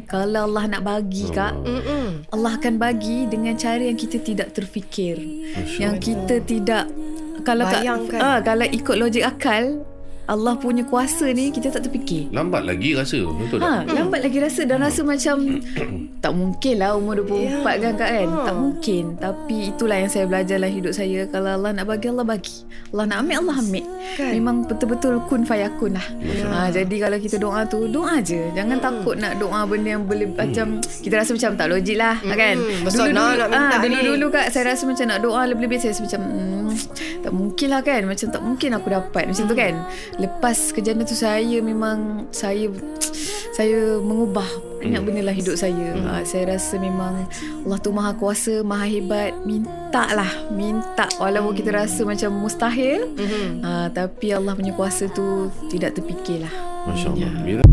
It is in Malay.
Kalau Allah nak bagi Kak, Allah akan bagi dengan cara yang kita tidak terfikir, yang kita tidak, kalau kalau ikut logik akal, Allah punya kuasa ni kita tak terfikir. Lambat lagi rasa. Betul tak? Lambat lagi rasa. Dan rasa macam tak mungkin lah umur 24 kan Kak kan. Tak mungkin. Tapi itulah yang saya belajar dalam hidup saya. Kalau Allah nak bagi, Allah bagi. Allah nak ambil, Allah ambil kan? Memang betul-betul kun fayakun lah. Jadi kalau kita doa tu, doa je. Jangan takut nak doa benda yang boleh macam kita rasa macam tak logik lah kan. Dulu-dulu Kak, saya rasa macam nak doa lebih-lebih, saya rasa macam tak mungkin lah kan. Macam tak mungkin aku dapat macam tu kan. Lepas kejadian tu saya memang saya mengubah banyak benda lah hidup saya. Saya rasa memang Allah tu maha kuasa, maha hebat. Minta walaupun kita rasa macam mustahil, tapi Allah punya kuasa tu tidak terfikir lah. Masya Allah.